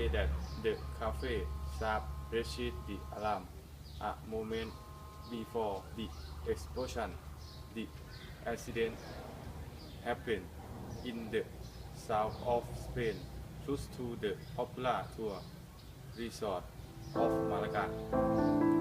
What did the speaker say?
say that the cafe staff reached the alarm a moment before the explosion. The accident happened in the south of Spain, close to the popular tour resort of Malaga.